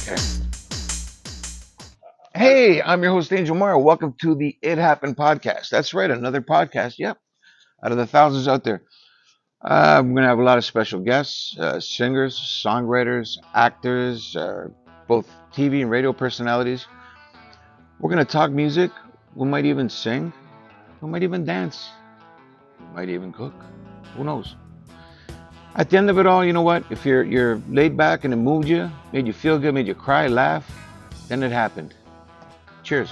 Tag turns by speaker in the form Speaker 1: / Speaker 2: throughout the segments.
Speaker 1: Okay. Hey, I'm your host, Angel Marr. Welcome to the It Happened podcast. That's right, another podcast. Yep, out of the thousands out there. I'm going to have a lot of special guests, singers, songwriters, actors, both TV and radio personalities. We're going to talk music. We might even sing. We might even dance. We might even cook. Who knows? At the end of it all, you know what? If you're laid back and it moved you, made you feel good, made you cry, laugh, then it happened. Cheers.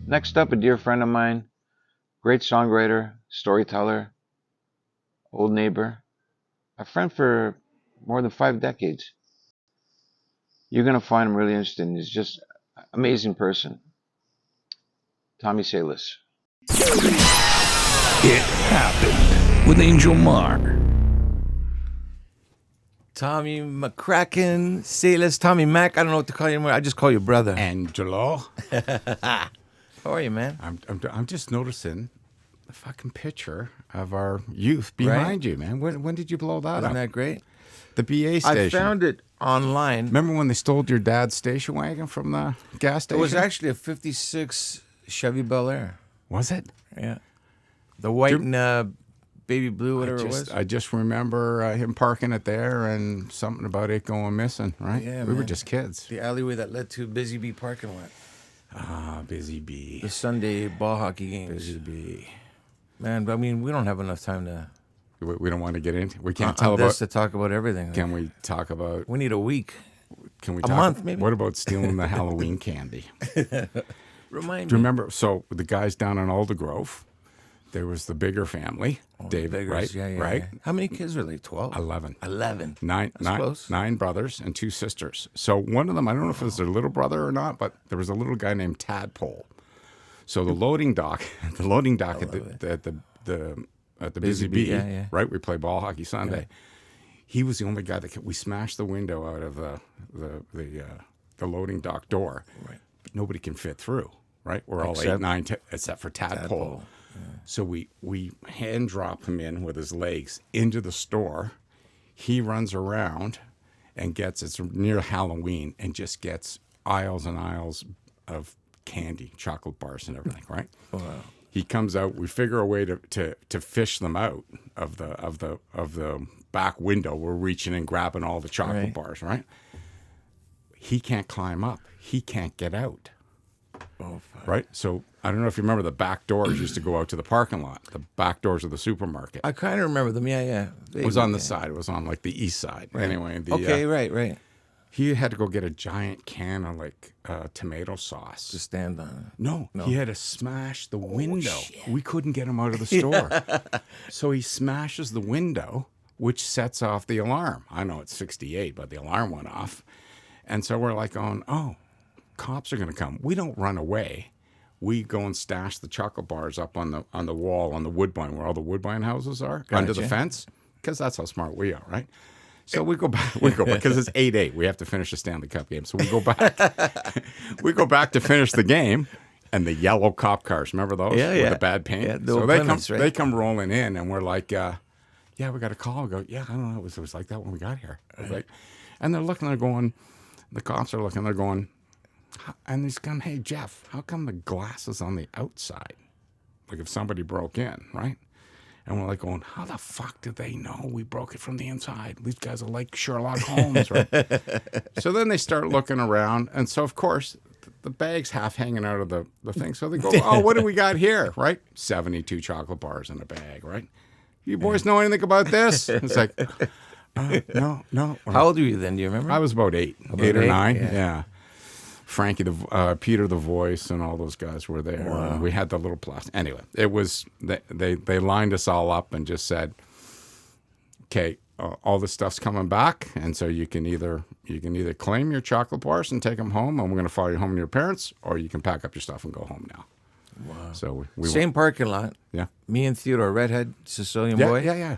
Speaker 1: Next up, a dear friend of mine, great songwriter, storyteller, old neighbor, a friend for more than 5 decades. You're going to find him really interesting. He's just an amazing person. Tommy Sayliss.
Speaker 2: It happened with Angel Marr.
Speaker 3: Tommy McCracken, Sayliss, Tommy Mac. I don't know what to call you anymore. I just call you brother.
Speaker 4: Angelo.
Speaker 3: How are you, man?
Speaker 4: I'm just noticing the fucking picture of our youth behind you, man. When did you blow that
Speaker 3: Isn't
Speaker 4: up?
Speaker 3: that great?
Speaker 4: The BA station.
Speaker 3: I found it online.
Speaker 4: Remember when they stole your dad's station wagon from the gas
Speaker 3: It
Speaker 4: station?
Speaker 3: was actually a 56 Chevy Bel Air.
Speaker 4: Was it?
Speaker 3: Yeah. The white and baby blue, whatever it was.
Speaker 4: I just remember him parking it there and something about it going missing, right?
Speaker 3: Yeah,
Speaker 4: we were
Speaker 3: man.
Speaker 4: just kids.
Speaker 3: The alleyway that led to Busy Bee parking lot.
Speaker 4: Ah, Busy Bee.
Speaker 3: The Sunday ball hockey games.
Speaker 4: Busy Bee.
Speaker 3: Man, but I mean, we don't have enough time to
Speaker 4: We don't want to get into. We can't
Speaker 3: on
Speaker 4: tell
Speaker 3: this
Speaker 4: about.
Speaker 3: to talk about everything.
Speaker 4: Can we talk about?
Speaker 3: We need a week.
Speaker 4: Can we
Speaker 3: A
Speaker 4: talk?
Speaker 3: month, maybe?
Speaker 4: What about stealing the Halloween candy?
Speaker 3: Remind
Speaker 4: Do you
Speaker 3: me.
Speaker 4: remember? So the guys down in Aldergrove, there was the bigger family, David,
Speaker 3: Beggars,
Speaker 4: right?
Speaker 3: Yeah,
Speaker 4: right?
Speaker 3: yeah. How many kids were they? 12?
Speaker 4: 11.
Speaker 3: 11.
Speaker 4: Nine,
Speaker 3: That's
Speaker 4: nine,
Speaker 3: close.
Speaker 4: 9 brothers and 2 sisters. So one of them, I don't know if it was their little brother or not, but there was a little guy named Tadpole. So the loading dock at the Busy Bee,
Speaker 3: yeah, yeah.
Speaker 4: right? We play ball hockey Sunday.
Speaker 3: Yeah.
Speaker 4: He was the only guy that we smashed the window out of the loading dock door.
Speaker 3: Right.
Speaker 4: But nobody can fit through, right? We're all
Speaker 3: Except-
Speaker 4: 8, 9, except for Tadpole.
Speaker 3: Tadpole.
Speaker 4: So we hand drop him in with his legs into the store. He runs around and it's near Halloween and just gets aisles and aisles of candy, chocolate bars and everything, right?
Speaker 3: Wow.
Speaker 4: He comes out. We figure a way to fish them out of the back window. We're reaching and grabbing all the chocolate
Speaker 3: Right.
Speaker 4: bars, right? He can't climb up. He can't get out.
Speaker 3: Oh, fuck.
Speaker 4: Right? So I don't know if you remember the back doors used to go out to the parking lot, the back doors of the supermarket.
Speaker 3: I kind of remember them. Yeah, yeah.
Speaker 4: It was on the side. It was on like the east side. Anyway,
Speaker 3: Okay, right.
Speaker 4: he had to go get a giant can of like tomato sauce.
Speaker 3: To stand on.
Speaker 4: No, he had to smash the window. We couldn't get him out of the store. So he smashes the window, which sets off the alarm. I know it's 68, but the alarm went off. And so we're like going, oh, cops are going to come. We don't run away. We go and stash the chocolate bars up on the wall on the Woodbine, where all the Woodbine houses are, under the
Speaker 3: Gotcha.
Speaker 4: fence, because that's how smart we are, right? So we go back because it's 8-8. We have to finish the Stanley Cup game. So we go back. We go back to finish the game, and the yellow cop cars, remember those?
Speaker 3: Yeah,
Speaker 4: With
Speaker 3: yeah.
Speaker 4: the bad paint.
Speaker 3: Yeah, the
Speaker 4: so
Speaker 3: old Plymouths, right?
Speaker 4: they come rolling in, and we're like, yeah, we got a call. We go, yeah, I don't know. It was like that when we got here. I was like, and they're looking, they're going, the cops are looking, they're going, and he's going, hey, Jeff, how come the glass is on the outside? Like if somebody broke in, right? And we're like going, how the fuck did they know we broke it from the inside? These guys are like Sherlock Holmes, right? So then they start looking around. And so, of course, the bag's half hanging out of the thing. So they go, oh, what do we got here, right? 72 chocolate bars in a bag, right? You boys know anything about this? It's like, no.
Speaker 3: How old were you then? Do you remember?
Speaker 4: I was about 8 or
Speaker 3: eight?
Speaker 4: 9,
Speaker 3: Yeah.
Speaker 4: yeah. Frankie, Peter the Voice, and all those guys were there.
Speaker 3: Wow.
Speaker 4: And we had the little plastic. Anyway, it was they lined us all up and just said, "Okay, all this stuff's coming back, and so you can either claim your chocolate bars and take them home, and we're going to follow you home to your parents, or you can pack up your stuff and go home now." Wow. So we
Speaker 3: Same parking lot.
Speaker 4: yeah
Speaker 3: Me and Theodore, redhead Sicilian
Speaker 4: yeah
Speaker 3: boy.
Speaker 4: yeah.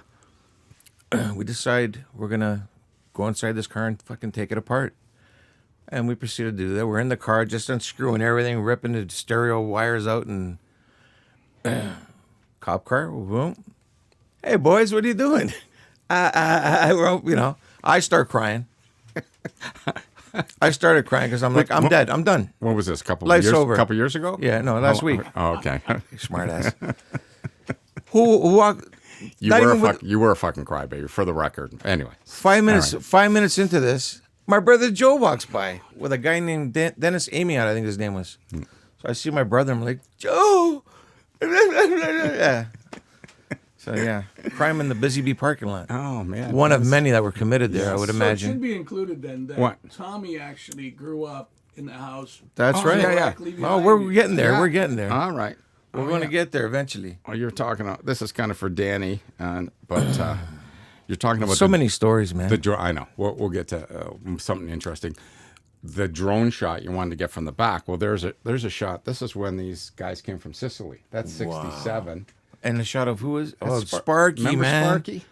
Speaker 3: We decide we're going to go inside this car and fucking take it apart. And we proceeded to do that. We're in the car, just unscrewing everything, ripping the stereo wires out, and cop car, boom. Hey, boys, what are you doing? I start crying. I started crying because I'm like, I'm dead. I'm done.
Speaker 4: What was this?
Speaker 3: Life's over.
Speaker 4: A couple years ago?
Speaker 3: Yeah, no, last week.
Speaker 4: Oh, okay.
Speaker 3: Smart ass. Who walked?
Speaker 4: You were a fucking crybaby, for the record. Anyway,
Speaker 3: 5 minutes.
Speaker 4: All right.
Speaker 3: 5 minutes into this, my brother Joe walks by with a guy named Dennis Amiot, I think his name was. So I see my brother. I'm like, Joe. Yeah. So yeah, crime in the Busy Bee parking lot.
Speaker 4: Oh man,
Speaker 3: One of many that were committed there, I would
Speaker 5: So it
Speaker 3: imagine.
Speaker 5: should be included then that
Speaker 4: What?
Speaker 5: Tommy actually grew up in the house.
Speaker 3: That's right.
Speaker 5: directly
Speaker 3: Oh,
Speaker 5: behind
Speaker 3: we're
Speaker 5: you.
Speaker 3: getting there.
Speaker 4: Yeah.
Speaker 3: We're getting there.
Speaker 4: All right.
Speaker 3: We're going to get there eventually.
Speaker 4: Oh, you're talking about this is kind of for Danny, but you're talking about
Speaker 3: So many stories, man.
Speaker 4: I know. We'll get to something interesting. The drone shot you wanted to get from the back. Well, there's a shot. This is when these guys came from Sicily. That's 67.
Speaker 3: And the shot of who is? Oh,
Speaker 4: That's
Speaker 3: Sparky,
Speaker 4: Remember
Speaker 3: man.
Speaker 4: Sparky?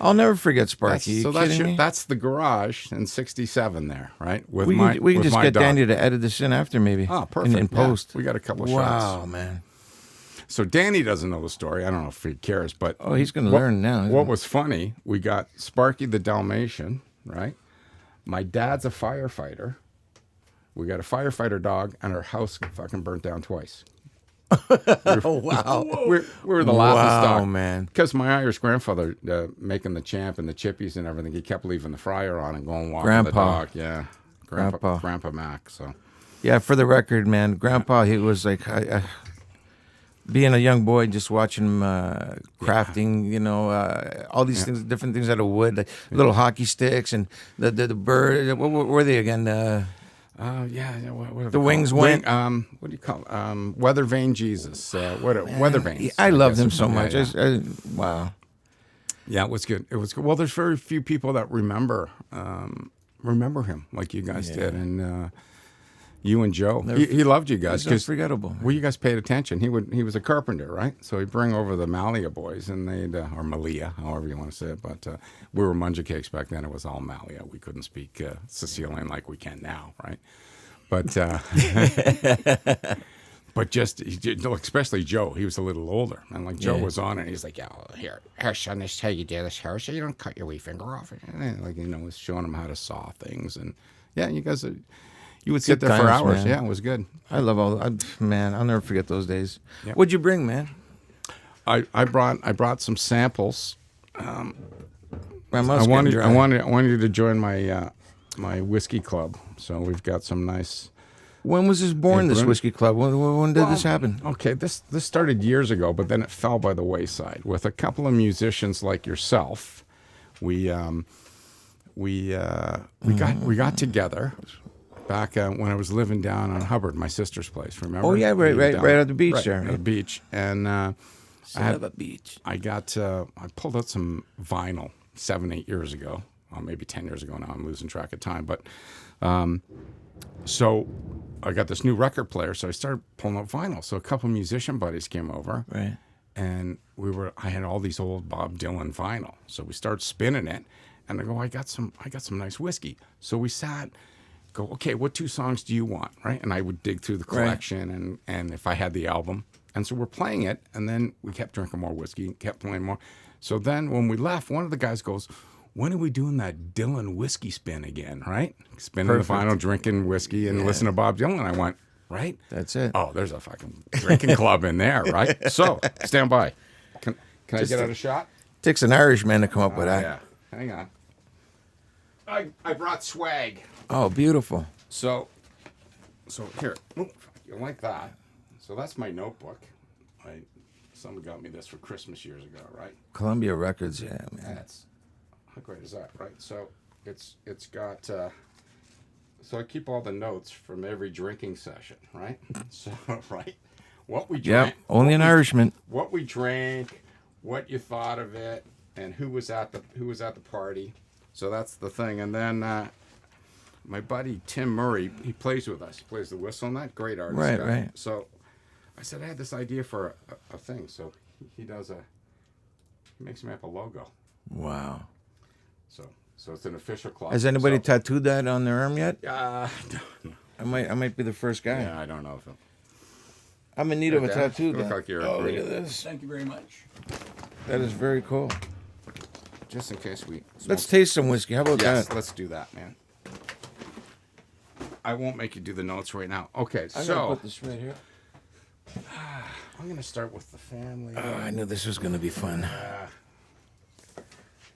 Speaker 3: I'll never forget Sparky.
Speaker 4: That's the garage in 67 there, right? With
Speaker 3: We can
Speaker 4: with
Speaker 3: just
Speaker 4: my
Speaker 3: get
Speaker 4: dog.
Speaker 3: Danny to edit this in after, maybe.
Speaker 4: Oh, perfect.
Speaker 3: In
Speaker 4: Yeah.
Speaker 3: post.
Speaker 4: We got a couple of
Speaker 3: Wow,
Speaker 4: shots.
Speaker 3: man.
Speaker 4: So Danny doesn't know the story. I don't know if he cares, but
Speaker 3: Oh, he's going to learn now.
Speaker 4: What was funny, we got Sparky the Dalmatian, right? My dad's a firefighter. We got a firefighter dog, and our house fucking burnt down twice.
Speaker 3: Oh, wow.
Speaker 4: We were the laughing stock.
Speaker 3: Wow, man.
Speaker 4: Because my Irish grandfather, making the champ and the chippies and everything, he kept leaving the fryer on and going walking the
Speaker 3: Grandpa.
Speaker 4: dog. Yeah.
Speaker 3: Grandpa.
Speaker 4: Grandpa Mac, so.
Speaker 3: Yeah, for the record, man, Grandpa, he was like, being a young boy, just watching him crafting, all these things, different things out of wood, like little hockey sticks and the bird. What were they again?
Speaker 4: What are
Speaker 3: The
Speaker 4: they
Speaker 3: wings
Speaker 4: called?
Speaker 3: went.
Speaker 4: What do you call it? Weather Vane Jesus. Weather Vanes.
Speaker 3: I loved
Speaker 4: guess.
Speaker 3: him so much.
Speaker 4: Yeah.
Speaker 3: Wow.
Speaker 4: Yeah, it was good. It was good. Well, there's very few people that remember him like you guys did, and you and Joe. He loved you guys
Speaker 3: It's unforgettable.
Speaker 4: well, you guys paid attention. He was a carpenter, right? So he'd bring over the Malia boys, and they'd or Malia, however you want to say it. But we were Munja Cakes back then. It was all Malia. We couldn't speak Sicilian like we can now, right? But but just especially Joe, he was a little older, and like Joe was on it. He's like, "Yeah, here, son, this is how you do this here, so you don't cut your wee finger off." And like was showing him how to saw things, and yeah, you guys, you would sit
Speaker 3: Good
Speaker 4: there for
Speaker 3: times,
Speaker 4: hours.
Speaker 3: man.
Speaker 4: Yeah, it was good.
Speaker 3: I love man, I'll never forget those days.
Speaker 4: Yep.
Speaker 3: What'd you bring, man?
Speaker 4: I brought some samples.
Speaker 3: Grandma's
Speaker 4: I wanted
Speaker 3: getting dry.
Speaker 4: I wanted you to join my my whiskey club. So we've got some nice.
Speaker 3: When was this born, this
Speaker 4: Bruno?
Speaker 3: whiskey club? When did this happen?
Speaker 4: Okay, this started years ago, but then it fell by the wayside. With a couple of musicians like yourself, we got together back when I was living down on Hubbard, my sister's place. Remember?
Speaker 3: Oh, yeah, right at the beach there.
Speaker 4: At the beach, and I
Speaker 3: Son of a beach.
Speaker 4: I pulled out some vinyl 7-8 years ago. Well, maybe 10 years ago now. I'm losing track of time, but so I got this new record player, so I started pulling out vinyl. So a couple of musician buddies came over,
Speaker 3: Right.
Speaker 4: and I had all these old Bob Dylan vinyl. So we started spinning it, and I go, I got some nice whiskey. So we go, okay, what 2 songs do you want, right? And I would dig through the collection, and if I had the album, and so we're playing it, and then we kept drinking more whiskey, kept playing more. So then when we left, one of the guys goes, when are we doing that Dylan whiskey spin again, right? Spinning the vinyl, drinking whiskey, and listening to Bob Dylan. I went, right?
Speaker 3: That's it.
Speaker 4: Oh, there's a fucking drinking club in there, right? So, stand by. Can I get out a shot?
Speaker 3: Takes an Irishman to come up with that.
Speaker 4: Yeah. Hang on. I brought swag.
Speaker 3: Oh, beautiful.
Speaker 4: So here. Oop, you like that? So that's my notebook. Someone got me this for Christmas years ago, right?
Speaker 3: Columbia Records, yeah, man.
Speaker 4: That's how great is that, right? So it's got. So I keep all the notes from every drinking session, right? So right, what we drank.
Speaker 3: Yep, only an Irishman.
Speaker 4: What we drank, what you thought of it, and who was at the party. So that's the thing. And then my buddy Tim Murray, he plays with us. He plays the whistle and that. Great artist.
Speaker 3: Right,
Speaker 4: guy.
Speaker 3: right.
Speaker 4: So I said I had this idea for a thing. So he makes me up a logo.
Speaker 3: Wow.
Speaker 4: So it's an official club.
Speaker 3: Has anybody tattooed that on their arm yet?
Speaker 4: No.
Speaker 3: I might be the first guy.
Speaker 4: Yeah, I don't know if it.
Speaker 3: I'm in need of a
Speaker 4: Dad,
Speaker 3: tattoo.
Speaker 4: look
Speaker 3: then.
Speaker 4: like you're
Speaker 3: Oh, look
Speaker 4: agreeing.
Speaker 3: at this.
Speaker 5: Thank you very much.
Speaker 3: That is very cool.
Speaker 4: just in case we.
Speaker 3: Let's taste some whiskey. How about
Speaker 4: Yes,
Speaker 3: that?
Speaker 4: let's do that, man. I won't make you do the notes right now. Okay,
Speaker 3: I'm
Speaker 4: so
Speaker 3: gonna put this right here.
Speaker 4: I'm gonna start with the family.
Speaker 3: Oh, I knew this was gonna be fun.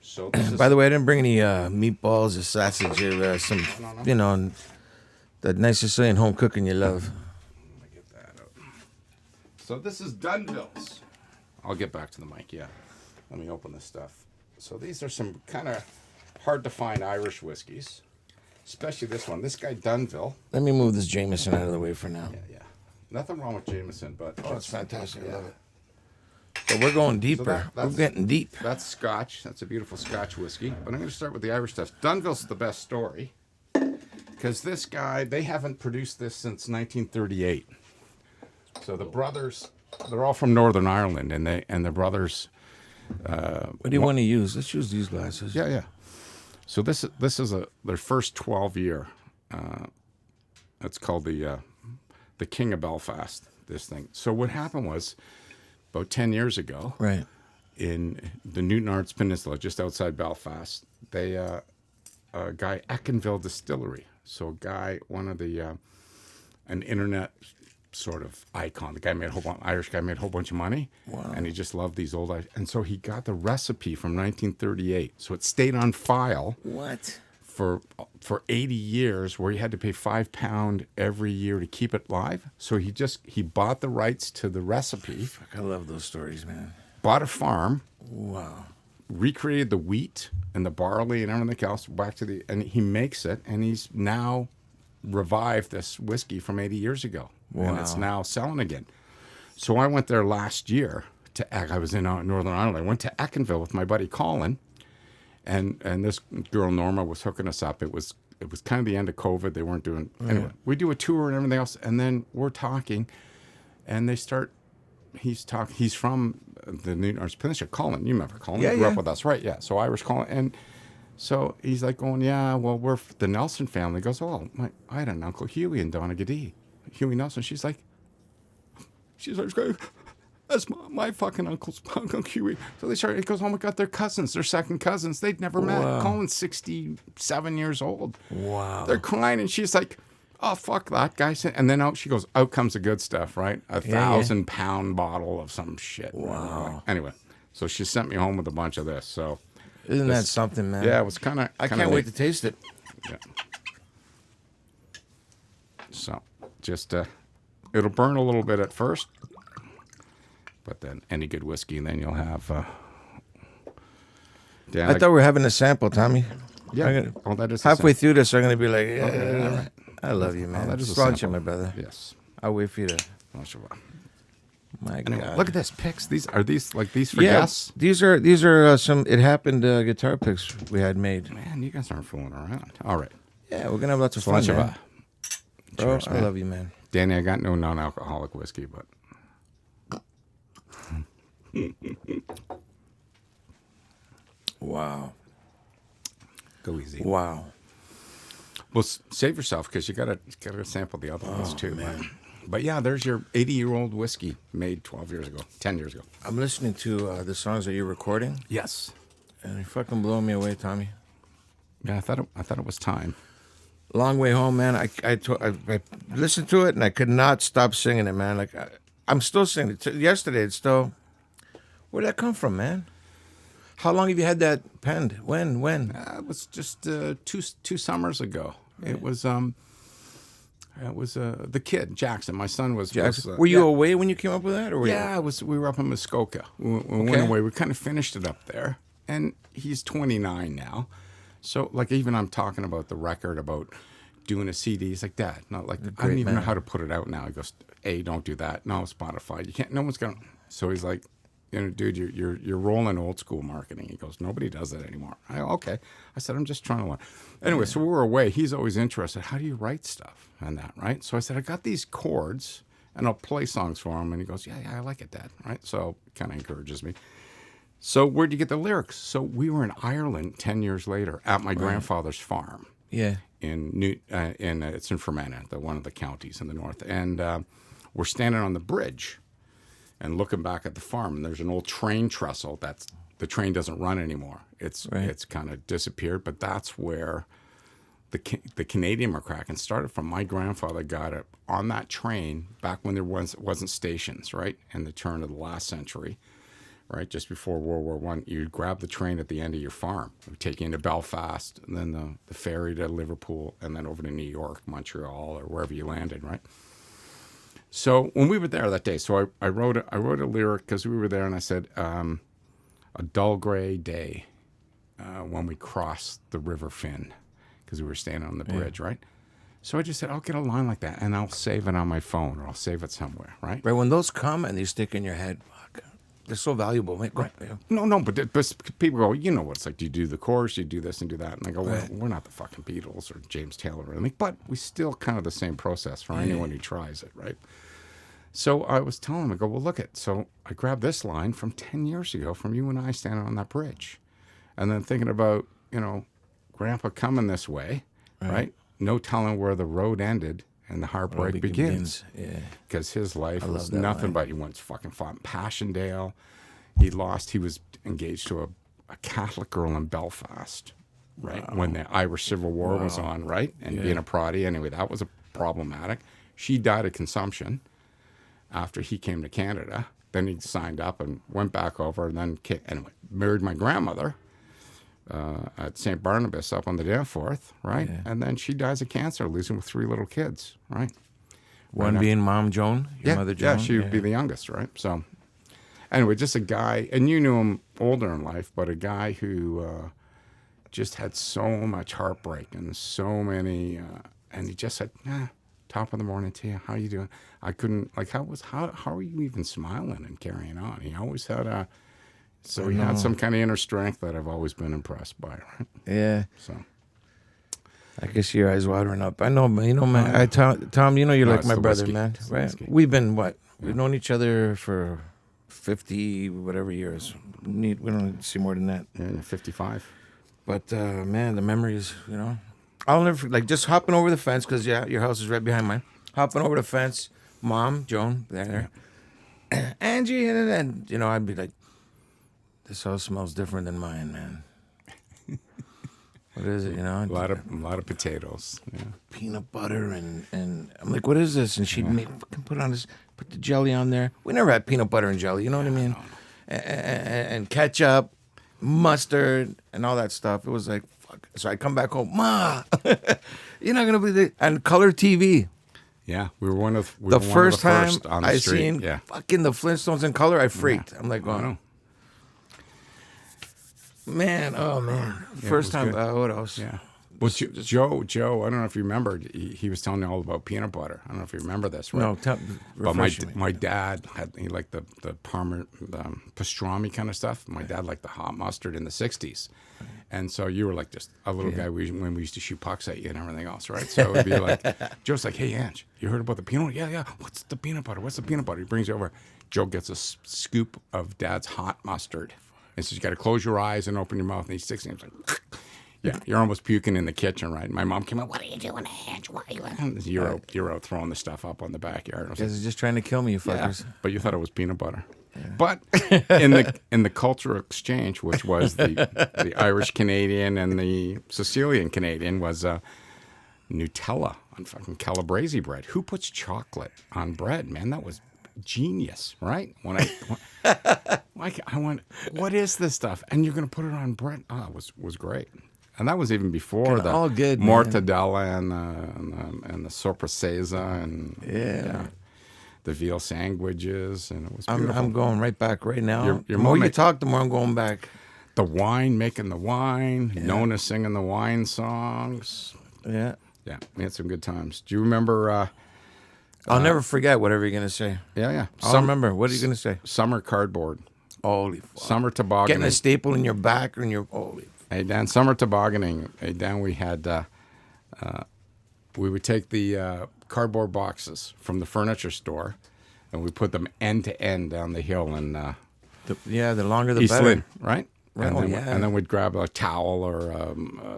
Speaker 4: So this is
Speaker 3: By the way, I didn't bring any meatballs or sausage or some, you know, the nice Sicilian home cooking you love.
Speaker 4: Let me get that up. So this is Dunville's. I'll get back to the mic. Yeah, let me open this stuff. So these are some kind of hard to find Irish whiskeys, especially this one. This guy Dunville.
Speaker 3: Let me move this Jameson out of the way for now.
Speaker 4: Yeah. Nothing wrong with Jameson, but
Speaker 3: Oh, it's fantastic. I
Speaker 4: yeah.
Speaker 3: love it. But we're going deeper.
Speaker 4: that's-
Speaker 3: We're getting deep.
Speaker 4: That's Scotch. That's a beautiful Scotch whiskey. But I'm going to start with the Irish stuff. Dunville's the best story because this guy, they haven't produced this since 1938. So the brothers, they're all from Northern Ireland, and the brothers.
Speaker 3: What do you want to use? Let's use these glasses.
Speaker 4: Yeah. So this is their first 12-year. It's called the King of Belfast. This thing. So what happened was about 10 years ago.
Speaker 3: Right.
Speaker 4: In the Newton Arts Peninsula, just outside Belfast, they a guy Eckingville Distillery. So a guy, one of the an internet sort of icon. The guy made Irish guy made a whole bunch of money, and he just loved these old. And so he got the recipe from 1938. So it stayed on file.
Speaker 3: What?
Speaker 4: For 80 years, where he had to pay £5 every year to keep it live. So he bought the rights to the recipe.
Speaker 3: Fuck, I love those stories, man.
Speaker 4: Bought a farm.
Speaker 3: Wow.
Speaker 4: Recreated the wheat and the barley and everything else and he makes it, and he's now revived this whiskey from 80 years ago.
Speaker 3: Wow.
Speaker 4: And it's now selling again. So I went there last year I was in Northern Ireland. I went to Eckingville with my buddy Colin, and this girl Norma was hooking us up. It was kind of the end of COVID. They weren't doing anyway. We do a tour and everything else, and then we're talking, and he's from the Newton Arts Peninsula. Colin, you remember Colin?
Speaker 3: Yeah,
Speaker 4: He grew
Speaker 3: yeah.
Speaker 4: up with us, right? Yeah. So Irish Colin, and so he's like going, yeah. Well, we're the Nelson family. He goes, oh, I had an uncle Huey in Donegal, Huey Nelson. She's like, that's my fucking uncle's Uncle Huey. So they started. He goes, oh my God, they're cousins. They're second cousins. They'd never met.
Speaker 3: Wow.
Speaker 4: Colin's 67 years old.
Speaker 3: Wow.
Speaker 4: They're crying, and she's like, oh, fuck that guy. And then she goes, out comes the good stuff, right? A 1,000-pound bottle of some shit.
Speaker 3: Wow.
Speaker 4: Anyway, so she sent me home with a bunch of this. So
Speaker 3: Isn't that something, man?
Speaker 4: yeah, it was kind of.
Speaker 3: I can't wait to taste it.
Speaker 4: Yeah. So just it'll burn a little bit at first, but then any good whiskey, and then you'll have. Dan,
Speaker 3: I thought we were having a sample, Tommy.
Speaker 4: yeah. Oh, that is a
Speaker 3: Halfway
Speaker 4: sample.
Speaker 3: through this, I'm going to be like, yeah, I love you, man.
Speaker 4: that is a
Speaker 3: Just launch it,
Speaker 4: sample.
Speaker 3: my brother.
Speaker 4: Yes.
Speaker 3: I'll wait for you to.
Speaker 4: Oh, sure.
Speaker 3: My
Speaker 4: Anyway,
Speaker 3: God.
Speaker 4: look at this picks. These are these for
Speaker 3: yeah,
Speaker 4: guests?
Speaker 3: these are some It Happened guitar picks we had made.
Speaker 4: Man, you guys aren't fooling around. All right.
Speaker 3: Yeah, we're gonna have lots of fun,
Speaker 4: Bunch of
Speaker 3: man. Bro,
Speaker 4: cheers,
Speaker 3: I
Speaker 4: man.
Speaker 3: love you, man.
Speaker 4: Danny, I got no non-alcoholic whiskey, but
Speaker 3: Wow,
Speaker 4: go easy.
Speaker 3: wow.
Speaker 4: Well, save yourself because you gotta sample the other ones too, man. But yeah, there's your 80-year-old whiskey made 12 years ago, 10 years ago.
Speaker 3: I'm listening to the songs that you're recording,
Speaker 4: Yes.
Speaker 3: and you're fucking blowing me away, Tommy.
Speaker 4: Yeah, I thought it was time.
Speaker 3: Long Way Home, man. I listened to it and I could not stop singing it, man. Like I'm still singing it. Yesterday, it's still. Where'd that come from, man? How long have you had that penned? When?
Speaker 4: It was just two summers ago. It was the kid Jackson. My son was.
Speaker 3: Were you away when you came up with that, or were
Speaker 4: Yeah, I was. We were up in Muskoka. We went
Speaker 3: Okay.
Speaker 4: away. We kind of finished it up there, and he's 29 now. So, like, even I'm talking about the record about doing a CD. He's like, Dad, no, like, I don't even know how to put it out now. He goes, don't do that. No, Spotify. You can't. No one's gonna. So he's like, dude, you're rolling old school marketing. He goes, nobody does that anymore. Okay. I said, I'm just trying to learn. Anyway, so we were away. He's always interested. How do you write stuff and that, right? So I said, I got these chords, and I'll play songs for him. And he goes, yeah, I like it, Dad. Right? So kind of encourages me. So where'd you get the lyrics? So we were in Ireland 10 years later at my grandfather's farm.
Speaker 3: Yeah.
Speaker 4: It's in Fermanagh, one of the counties in the north. And we're standing on the bridge. and looking back at the farm, and there's an old train trestle the train doesn't run anymore. It's kind of disappeared, but that's where the Canadian McCracken started from. My grandfather got it on that train back when there wasn't stations, right, in the turn of the last century, right, just before World War One. You'd grab the train at the end of your farm, it would take you into Belfast, and then the ferry to Liverpool, and then over to New York, Montreal, or wherever you landed, right? So when we were there that day, so I wrote a lyric because we were there, and I said, a dull gray day when we crossed the River Finn, because we were staying on the bridge, right? So I just said, I'll get a line like that, and I'll save it on my phone, or I'll save it somewhere, right?
Speaker 3: Right, when those come and they stick in your head, fuck, they're so valuable. Right. Yeah.
Speaker 4: No, but people go, you know what it's like. Do you do the chorus? Do you do this and do that? And I go, well, we're not the fucking Beatles or James Taylor or anything, but we still kind of the same process for anyone who tries it, right? So I was telling him, I go, well, look it. So I grabbed this line from 10 years ago from you and I standing on that bridge. And then thinking about, Grandpa coming this way, right? No telling where the road ended and the heartbreak begins.
Speaker 3: Yeah.
Speaker 4: Because his life was nothing but he once fucking fought in Passchendaele. He was engaged to a Catholic girl in Belfast, right? When the Irish Civil War was on, right? And being a proddy, anyway, that was problematic. She died of consumption after he came to Canada. Then he signed up and went back over, and then anyway, married my grandmother at St. Barnabas up on the Danforth, right? Yeah. And then she dies of cancer, leaves him with 3 little kids, right?
Speaker 3: One being Mom Joan, your mother Joan.
Speaker 4: Yeah, she would be the youngest, right? So anyway, just a guy, and you knew him older in life, but a guy who just had so much heartbreak and so many, and he just said, top of the morning to you, how you doing? I couldn't, like, how are you even smiling and carrying on? He always had he had some kind of inner strength that I've always been impressed by, right?
Speaker 3: Yeah.
Speaker 4: So
Speaker 3: I can see your eyes watering up. I know, man. Tom, you're like my brother, whiskey. Man. Right? We've been We've known each other for 50 whatever years. We don't see more than that.
Speaker 4: Yeah, 55.
Speaker 3: But man, the memories, I'll never just hopping over the fence because your house is right behind mine. Hopping over the fence, Mom, Joan, there, Angie, and I'd be like, this house smells different than mine, man. What is it?
Speaker 4: A lot of potatoes. Yeah.
Speaker 3: Peanut butter and I'm like, what is this? And she'd put the jelly on there. We never had peanut butter and jelly. You know what I mean? No. And ketchup, mustard, and all that stuff. It was like, fuck. So I come back home, Ma, you're not gonna believe it. And color TV.
Speaker 4: Yeah, we were one of
Speaker 3: the first time
Speaker 4: on the
Speaker 3: I
Speaker 4: street.
Speaker 3: seen fucking the Flintstones in color. I freaked. I'm like, oh. Man, oh man! First time. What else?
Speaker 4: Yeah. Well, Joe, I don't know if you remember. He was telling me all about peanut butter. I don't know if you remember this, right?
Speaker 3: No,
Speaker 4: but my dad he liked the pastrami kind of stuff. My dad liked the hot mustard in the '60s, and so you were like just a little guy when we used to shoot pucks at you and everything else, right? So it'd be like, Joe's like, "Hey, Ange, you heard about the peanut butter? Yeah. What's the peanut butter? What's the peanut butter?" He brings you over. Joe gets a scoop of Dad's hot mustard. And so you got to close your eyes and open your mouth, and he sticks it. He's like, yeah, you're almost puking in the kitchen, right? My mom came out, what are you doing, Ange? Why are you? You're out throwing the stuff up on the backyard.
Speaker 3: Because he's just trying to kill me, you fuckers.
Speaker 4: Yeah, but you thought it was peanut butter. Yeah. But in the cultural exchange, which was the Irish Canadian and the Sicilian Canadian, was Nutella on fucking Calabrese bread. Who puts chocolate on bread, man? That was genius, right? When I went, what is this stuff? And you're gonna put it on bread? Oh, it was great. And that was even before the
Speaker 3: all good,
Speaker 4: mortadella and the sorpresa and the veal sandwiches, and it was beautiful.
Speaker 3: I'm going right back right now. The more you talk, the more I'm going back.
Speaker 4: The wine, making the wine, Nona singing the wine songs.
Speaker 3: Yeah,
Speaker 4: we had some good times. Do you remember?
Speaker 3: I'll never forget whatever you're gonna say.
Speaker 4: Yeah.
Speaker 3: I'll remember. What are you gonna say?
Speaker 4: Summer cardboard.
Speaker 3: Holy fuck.
Speaker 4: Summer tobogganing.
Speaker 3: Getting a staple in your back or in your holy.
Speaker 4: Hey Dan, summer tobogganing. Hey Dan, we had we would take the cardboard boxes from the furniture store, and we put them end to end down the hill in
Speaker 3: the longer the
Speaker 4: East
Speaker 3: better.
Speaker 4: Lynn, right?
Speaker 3: Right.
Speaker 4: And then we'd grab a towel or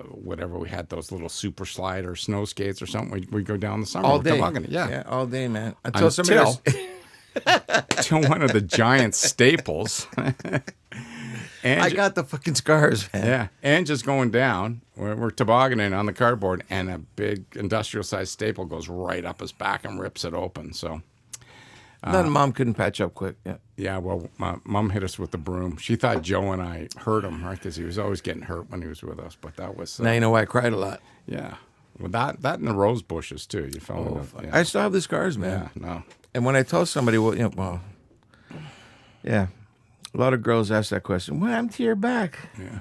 Speaker 4: whatever. We had those little super slide or snow skates or something. We'd go down the summer
Speaker 3: all day.
Speaker 4: tobogganing. Yeah,
Speaker 3: all day, man. Until somebody else.
Speaker 4: to one of the giant staples. And
Speaker 3: I got the fucking scars, man.
Speaker 4: yeah, and just going down. We're tobogganing on the cardboard, and a big industrial-sized staple goes right up his back and rips it open. So,
Speaker 3: Then Mom couldn't patch up quick. Yeah.
Speaker 4: yeah, well, my mom hit us with the broom. She thought Joe and I hurt him, right? Because he was always getting hurt when he was with us. But that was
Speaker 3: Now you know why I cried a lot.
Speaker 4: yeah. Well, that and the rose bushes too. You fell in yeah.
Speaker 3: I still have the scars, man.
Speaker 4: Yeah, no.
Speaker 3: And when I tell somebody, well, yeah, a lot of girls ask that question. What happened to your back?
Speaker 4: Yeah.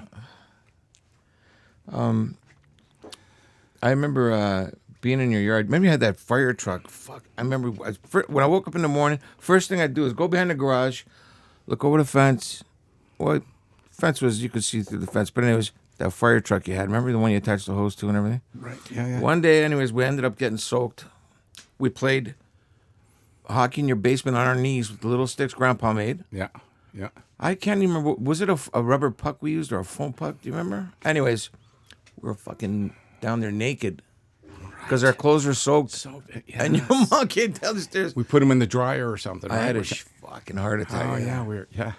Speaker 3: I remember being in your yard. Maybe you had that fire truck. Fuck. I remember when I woke up in the morning, first thing I'd do is go behind the garage, look over the fence. Well, fence was, you could see through the fence. But anyways, that fire truck you had. Remember the one you attached the hose to and everything?
Speaker 4: Right. Yeah, yeah.
Speaker 3: One day, anyways, we ended up getting soaked. We played hockey in your basement on our knees with the little sticks Grandpa made.
Speaker 4: Yeah. Yeah.
Speaker 3: I can't even remember. Was it a rubber puck we used or a foam puck? Do you remember? Anyways, we were fucking down there naked because our clothes were soaked.
Speaker 4: Yeah,
Speaker 3: and your mom came down the stairs.
Speaker 4: we put him in the dryer or something.
Speaker 3: I
Speaker 4: right?
Speaker 3: had a fucking heart attack.
Speaker 4: Oh yeah, yeah.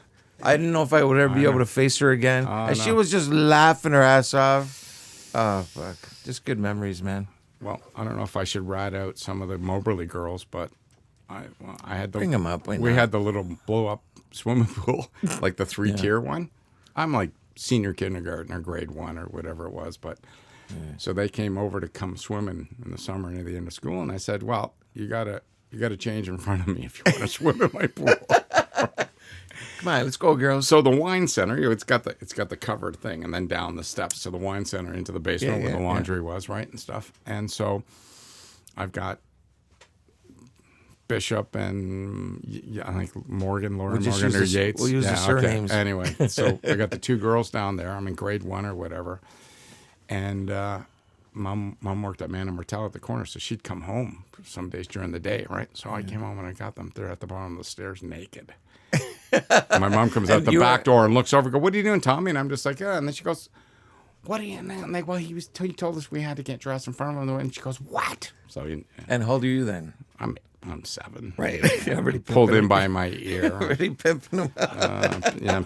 Speaker 3: I didn't know if I would ever be able to face her again. And she was just laughing her ass off. Oh, fuck. Just good memories, man.
Speaker 4: Well, I don't know if I should rat out some of the Moberly girls, but I had the
Speaker 3: Bring 'em up. Why
Speaker 4: We
Speaker 3: not?
Speaker 4: had the little blow up swimming pool, like the 3-tier one. I'm like senior kindergarten or grade 1 or whatever it was, but so they came over to come swimming in the summer near the end of school, and I said, "Well, you gotta change in front of me if you want to swim in my pool."
Speaker 3: Come on, let's go, girls.
Speaker 4: So the wine center, it's got the covered thing, and then down the steps to the wine center into the basement where the laundry was, right, and stuff. And so I've got Bishop and I think Lauren Morgan or Yates.
Speaker 3: We'll use the surnames.
Speaker 4: Okay. Anyway, so I got the 2 girls down there. I'm in grade 1 or whatever, and mom worked at Man and Martel at the corner, so she'd come home some days during the day, right? So I came home and I got them there at the bottom of the stairs naked. My mom comes out the back door and looks over and goes, "What are you doing, Tommy?" And I'm just like, "Yeah." And then she goes, "What are you?" And I'm like, "Well, he told us we had to get dressed in front of him." And she goes, "What?" So
Speaker 3: And how old are you then?
Speaker 4: I'm 7.
Speaker 3: Right. Already
Speaker 4: Pulled in by my ear.
Speaker 3: Already pimping him out.
Speaker 4: Yeah.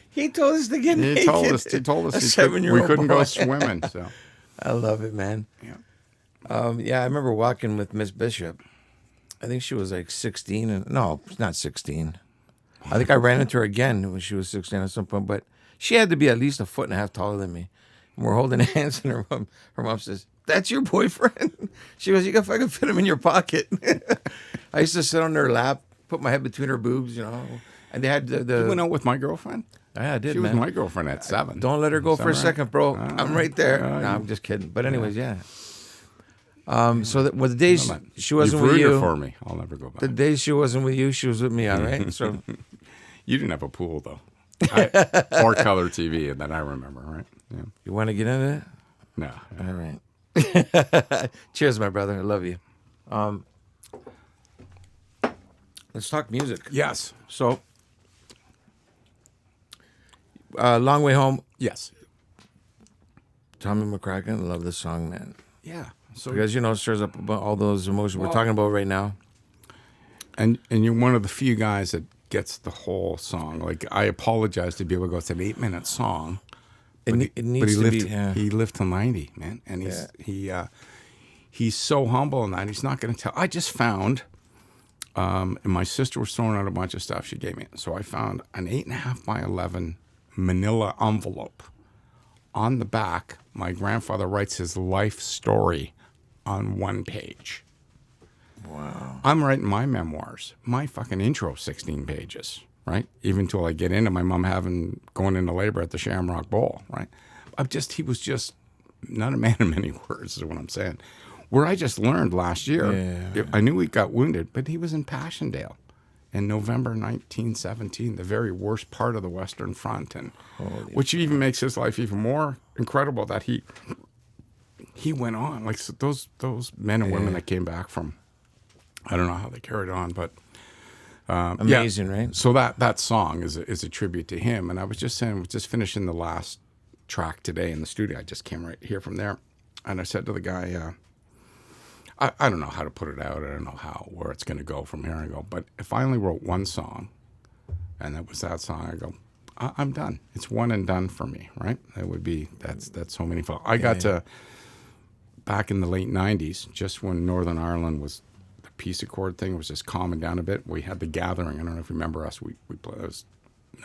Speaker 3: He told us to get naked.
Speaker 4: He told us
Speaker 3: A
Speaker 4: we
Speaker 3: 7-year-old
Speaker 4: couldn't
Speaker 3: boy.
Speaker 4: go swimming. So
Speaker 3: I love it, man.
Speaker 4: yeah.
Speaker 3: Yeah, I remember walking with Miss Bishop. I think she was like 16. And no, not 16. I think I ran into her again when she was 16 at some point, but she had to be at least 1.5 feet taller than me. And we're holding hands, and her mom says, "That's your boyfriend?" She goes, "You can fucking fit him in your pocket." I used to sit on her lap, put my head between her boobs, and they had the
Speaker 4: You went out with my girlfrild?
Speaker 3: Yeah, I did,
Speaker 4: She was
Speaker 3: man.
Speaker 4: my girlfriend at 7.
Speaker 3: Don't let her go for a second, bro. I'm right there.
Speaker 4: yeah,
Speaker 3: No, I'm just kidding. But anyways, yeah. So the days she wasn't
Speaker 4: You've
Speaker 3: with
Speaker 4: ruined
Speaker 3: you,
Speaker 4: it for me. I'll never go back.
Speaker 3: the days she wasn't with you, she was with me. All right. So
Speaker 4: You didn't have a pool though, or color TV, and that I remember, right? Yeah.
Speaker 3: you want to get into it?
Speaker 4: No.
Speaker 3: All right. Cheers, my brother. I love you. Let's talk music.
Speaker 4: Yes.
Speaker 3: So, Long Way Home.
Speaker 4: Yes.
Speaker 3: Tommy McCracken. I love this song, man.
Speaker 4: Yeah. So
Speaker 3: Because it stirs up about all those emotions we're talking about right now.
Speaker 4: and you're one of the few guys that gets the whole song. Like I apologize to people. It's an 8-minute song.
Speaker 3: It needs to be. Yeah.
Speaker 4: He lived till 90, man, and he's so humble in that he's not going to tell. I just found, and my sister was throwing out a bunch of stuff she gave me, so I found an 8.5 by 11 Manila envelope. On the back, my grandfather writes his life story on 1 page.
Speaker 3: Wow.
Speaker 4: I'm writing my memoirs. My fucking intro, 16 pages. Right? Even till I get into my mom going into labor at the Shamrock Bowl, right? He was just not a man of many words is what I'm saying. Where I just learned last year, I knew he got wounded, but he was in Passchendaele in November 1917, the very worst part of the Western Front, and which even makes his life even more incredible that he went on. Like so those men and women that came back from, I don't know how they carried on, but
Speaker 3: Amazing, right?
Speaker 4: So that song is a tribute to him. And I was just saying, we're just finishing the last track today in the studio. I just came right here from there, and I said to the guy, I don't know how to put it out. I don't know where it's going to go from here. I go, but if I only wrote one song, and that was that song, I go, I'm done. It's one and done for me, right? That's so meaningful. I got to, back in the late 90s, just when Northern Ireland was, the peace accord thing was just calming down a bit. We had the Gathering. I don't know if you remember us. We played, it was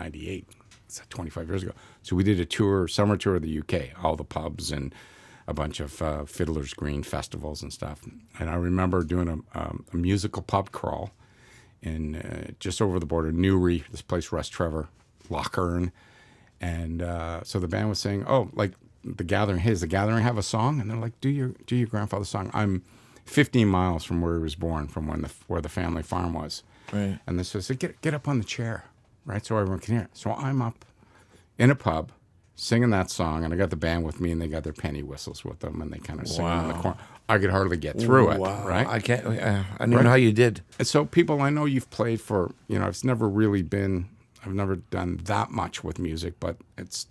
Speaker 4: 98. It's 25 years ago. So we did a summer tour of the UK, all the pubs and a bunch of Fiddler's Green festivals and stuff. And I remember doing a musical pub crawl in just over the border, Newry, this place, Russ Trevor, Lochern. And so the band was saying, oh, like the Gathering, hey, does the Gathering have a song? And they're like, do your grandfather's song. I'm 15 miles from where he was born, from where the family farm was.
Speaker 3: Right.
Speaker 4: And this was, get up on the chair, right, so everyone can hear it. So I'm up in a pub singing that song, and I got the band with me, and they got their penny whistles with them, and they kind of sing in the corner. I could hardly get through it, right?
Speaker 3: I can't. I don't know how you did.
Speaker 4: And so people, I know you've played for, it's never really been, I've never done that much with music, but it's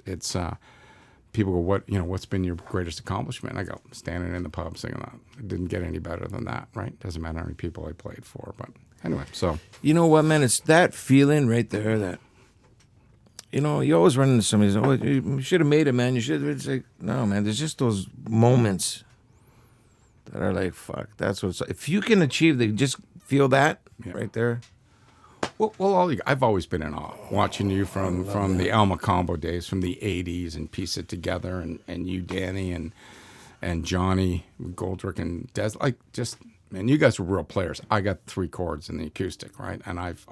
Speaker 4: people go, what's been your greatest accomplishment? And I go, standing in the pub singing that. It didn't get any better than that, right? Doesn't matter how many people I played for, but anyway, so.
Speaker 3: You know what, man? It's that feeling right there that, you always run into somebody who's, oh, you should have made it, man. You should have. It's like, no, man. There's just those moments that are like, fuck, that's what's. If you can achieve just feel that right there.
Speaker 4: Well, I've always been in awe watching you from the Alma Combo days, from the 80s, and Piece It Together, and you, Danny, and Johnny Goldrick and Des. Like, just, man, you guys were real players. I got 3 chords in the acoustic, right? And I've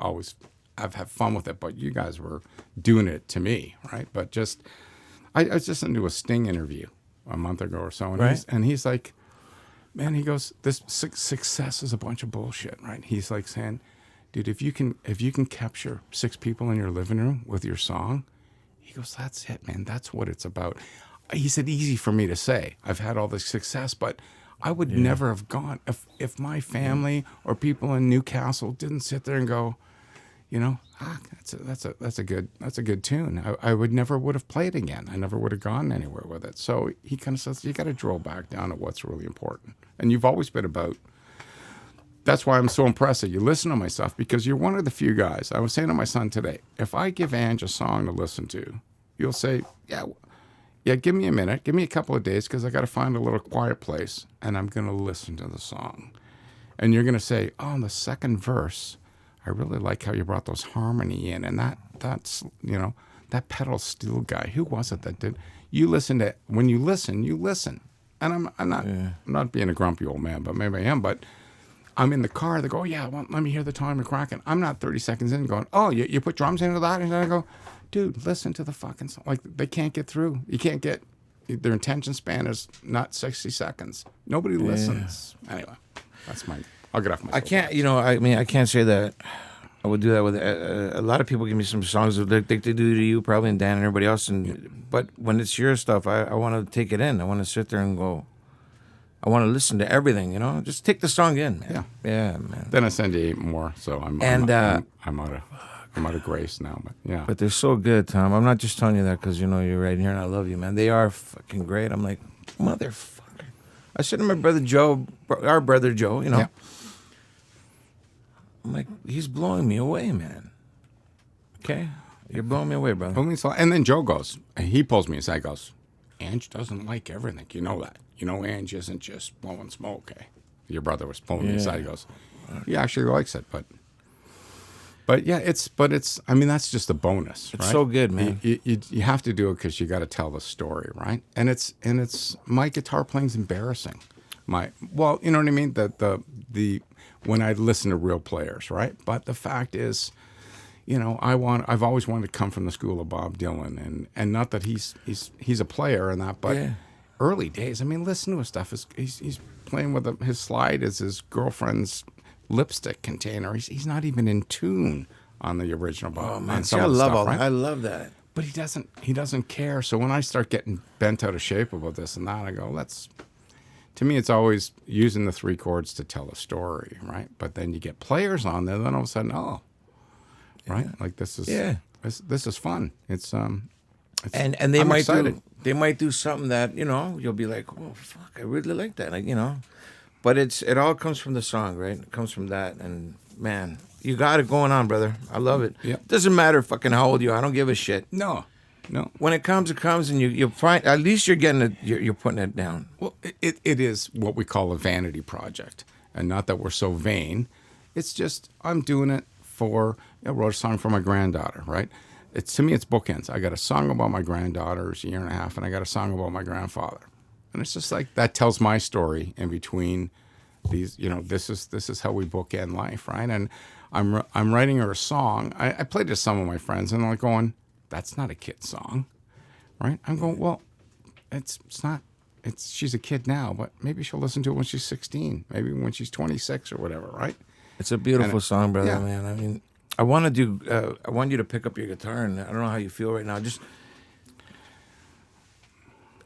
Speaker 4: had fun with it, but you guys were doing it to me, right? But just, I was just into a Sting interview a month ago or so, and he's like, man, he goes, this success is a bunch of bullshit, right? He's like saying, dude, if you can capture 6 people in your living room with your song, he goes, that's it, man. That's what it's about. He said, easy for me to say. I've had all this success, but I would never have gone if my family or people in Newcastle didn't sit there and go, that's a good tune. I would have played again. I never would have gone anywhere with it. So he kind of says, you got to drill back down to what's really important. And you've always been about. That's why I'm so impressed that you listen to my stuff, because you're one of the few guys. I was saying to my son today, if I give Ange a song to listen to, you'll say, yeah, give me a minute, give me a couple of days, because I got to find a little quiet place, and I'm going to listen to the song. And you're going to say, oh, in the second verse, I really like how you brought those harmony in, and that's that pedal steel guy. Who was it that did? You listen to, when you listen. And I'm not being a grumpy old man, but maybe I am. But I'm in the car. They go, oh, yeah, well, let me hear the Tommy Mac. I'm not 30 seconds in going, oh, you put drums into that, and then I go, dude, listen to the fucking song. Like, they can't get through. You can't get. Their attention span is not 60 seconds. Nobody listens. Anyway, that's my. I'll get off my.
Speaker 3: I can't, I can't say that I would do that with a lot of people. Give me some songs that they do to you, probably, and Dan and everybody else. But when it's your stuff, I want to take it in. I want to sit there and go. I want to listen to everything. Just take the song in, man. Yeah, man.
Speaker 4: Then I send you 8 more, so I'm out of grace now. But yeah.
Speaker 3: But they're so good, Tom. I'm not just telling you that because you're right here and I love you, man. They are fucking great. I'm like, motherfucker. I said to my brother Joe, our brother Joe,
Speaker 4: Yeah.
Speaker 3: I'm like, he's blowing me away, man. Okay? You're blowing me away, brother.
Speaker 4: And then Joe goes, and he pulls me aside, goes, Ange doesn't like everything. You know that. Ange isn't just blowing smoke, eh? Your brother was pulling me aside. He goes, he actually likes it, but yeah, it's. I mean, that's just a bonus.
Speaker 3: It's
Speaker 4: right?
Speaker 3: so good, man.
Speaker 4: You have to do it because you got to tell the story, right? And it's my guitar playing's embarrassing. You know what I mean? The when I listen to real players, right? But the fact is, I've always wanted to come from the school of Bob Dylan, and not that he's a player and that, but early days. I mean, listen to his stuff. He's playing with his slide is his girlfriend's lipstick container. He's not even in tune on the original Bob.
Speaker 3: Oh man, I love all that. I love that.
Speaker 4: But he doesn't care. So when I start getting bent out of shape about this and that, I go, to me, it's always using the 3 chords to tell a story, right? But then you get players on there, then all of a sudden, right? Like this is fun. It's and
Speaker 3: they
Speaker 4: I'm
Speaker 3: might
Speaker 4: excited.
Speaker 3: do something that you'll be like, oh fuck, I really like that, like But it all comes from the song, right? It comes from that, and man, you got it going on, brother. I love it.
Speaker 4: Yep.
Speaker 3: Doesn't matter fucking how old you are. I don't give a shit.
Speaker 4: No.
Speaker 3: When it comes, and you find at least you're getting it. You're putting it down.
Speaker 4: Well, it is what we call a vanity project, and not that we're so vain. It's just I'm doing it for. I wrote a song for my granddaughter, right? To me, it's bookends. I got a song about my granddaughter, who's a year and a half, and I got a song about my grandfather, and it's just like that tells my story in between these. This is how we bookend life, right? And I'm writing her a song. I played it to some of my friends, and they're like going, "That's not a kid song." Right? I'm going, well, it's not. She's a kid now, but maybe she'll listen to it when she's 16, maybe when she's 26 or whatever, right?
Speaker 3: It's a beautiful song, brother,
Speaker 4: yeah.
Speaker 3: man. I mean, I want you to pick up your guitar, and I don't know how you feel right now.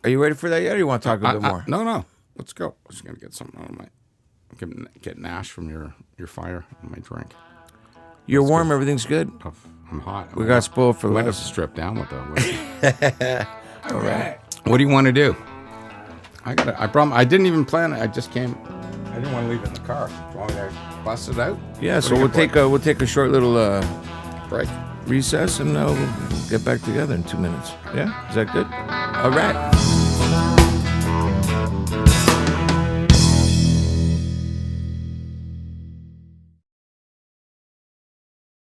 Speaker 3: Are you ready for that yet, or you want to talk a bit more?
Speaker 4: No. Let's go. I'm just going to get something out of get ash from your fire on my drink.
Speaker 3: You're warm, everything's good?
Speaker 4: Oh, I'm hot.
Speaker 3: We got spoiled for
Speaker 4: we
Speaker 3: less.
Speaker 4: have to strip down with that.
Speaker 5: All right.
Speaker 4: What do you want to do? I didn't even plan it. I just came. I didn't want to leave it in the car. Do you want me to bust it out?
Speaker 3: Yeah,
Speaker 4: What
Speaker 3: so
Speaker 4: do you
Speaker 3: we'll take a short little
Speaker 4: break.
Speaker 3: recess, and we'll get back together in 2 minutes. Yeah, is that good? All right.